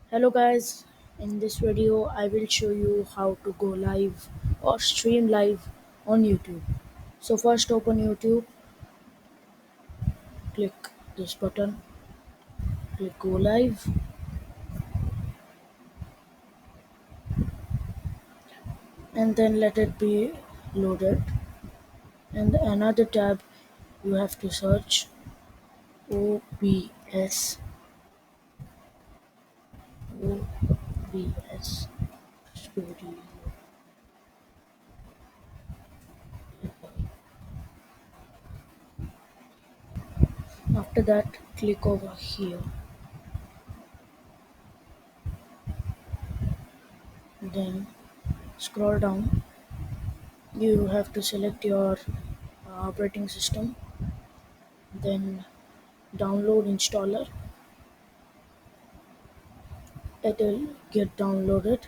Hello guys, in this video I will show you how to go live or stream live on YouTube. So first open YouTube, click this button, click go live, and then let it be loaded. And another tab you have to search OBS OBS Studio. After that click over here, then scroll down. You have to select your operating system, then download installer. It'll get downloaded.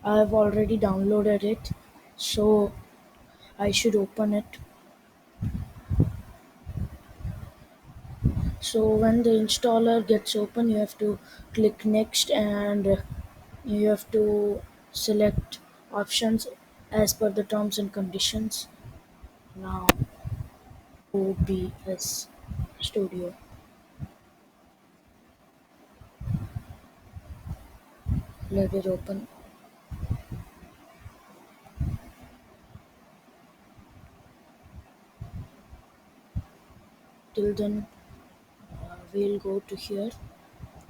I have already downloaded it, so I should open it. So when the installer gets open, you have to click next, and you have to select options as per the terms and conditions. Now OBS Studio, let it open. Till then, we'll go to here.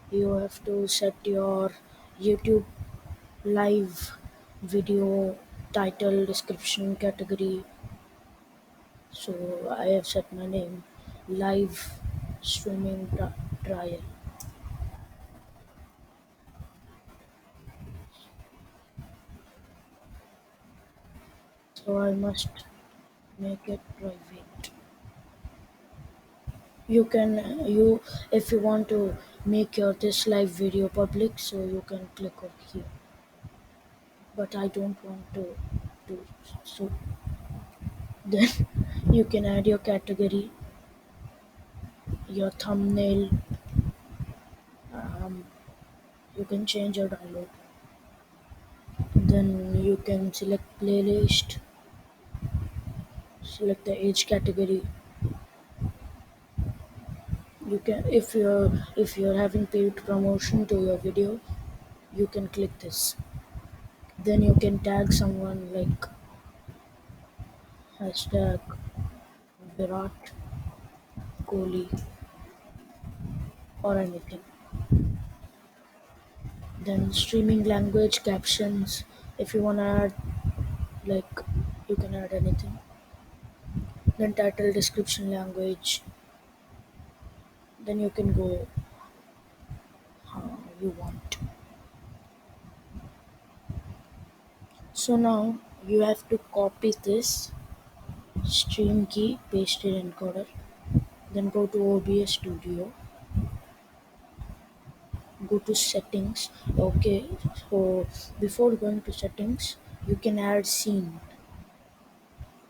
You have to set your YouTube live video title, description, category. So I have set my name live streaming trial. So I must make it private. You if you want to make your this live video public, so you can click over here. But I don't want to do so. Then you can add your category, your thumbnail. Um, you can change your download. Then you can select playlist, select the age category. You can if you're having paid promotion to your video, you can click this. Then you can tag someone like hashtag Virat Kohli or anything. Then streaming language captions, if you wanna add, like, you can add anything. Then title, description, language. Then you can go how you want. So now you have to copy this stream key, paste it in encoder. Then go to OBS Studio, go to settings. Okay, so before going to settings, you can add scene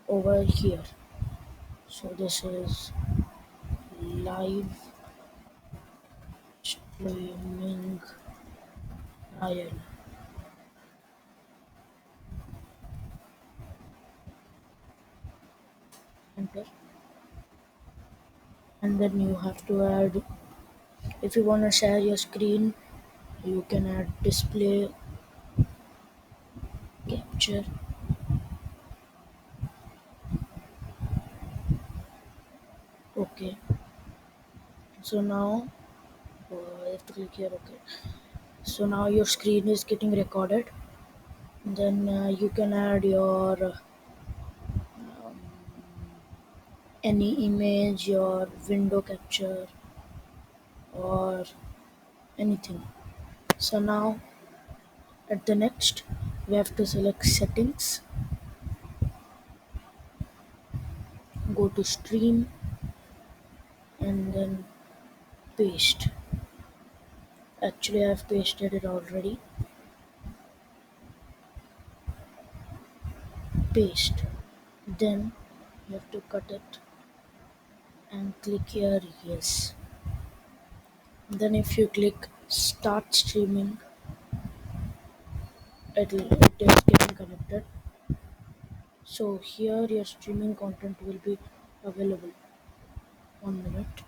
over here. So this is live streaming trial. Enter. And then you have to add, if you want to share your screen, you can add display capture. Okay, so now I have to click here. Okay, so now your screen is getting recorded. Then you can add your any image, your window capture, or anything. So now at the next, we have to select settings, go to stream, and then paste. Actually, I've pasted it already. Paste. Then you have to cut it and click here yes. Then if you click start streaming, it is getting connected. So here your streaming content will be available. 1 minute.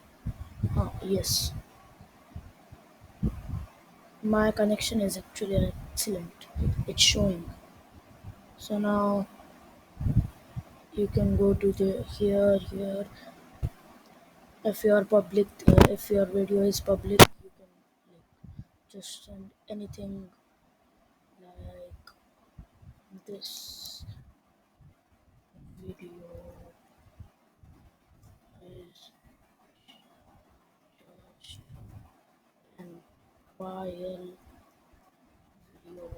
Yes, my connection is actually excellent. It's showing. So now you can go to the here. If your public, if your video is public, you can just send anything like this video is just an viral video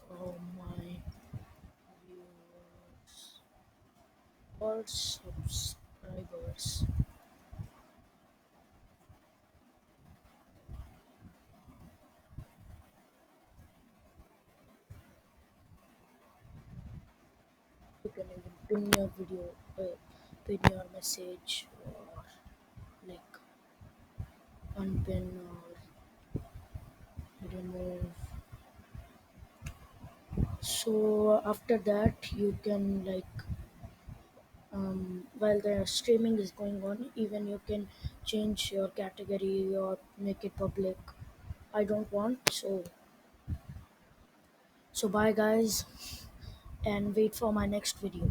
from my viewers or subscribers. You can even pin your video, pin your message, or like unpin or remove. So after that, you can while the streaming is going on, even you can change your category or make it public. I don't want so bye guys, and wait for my next video.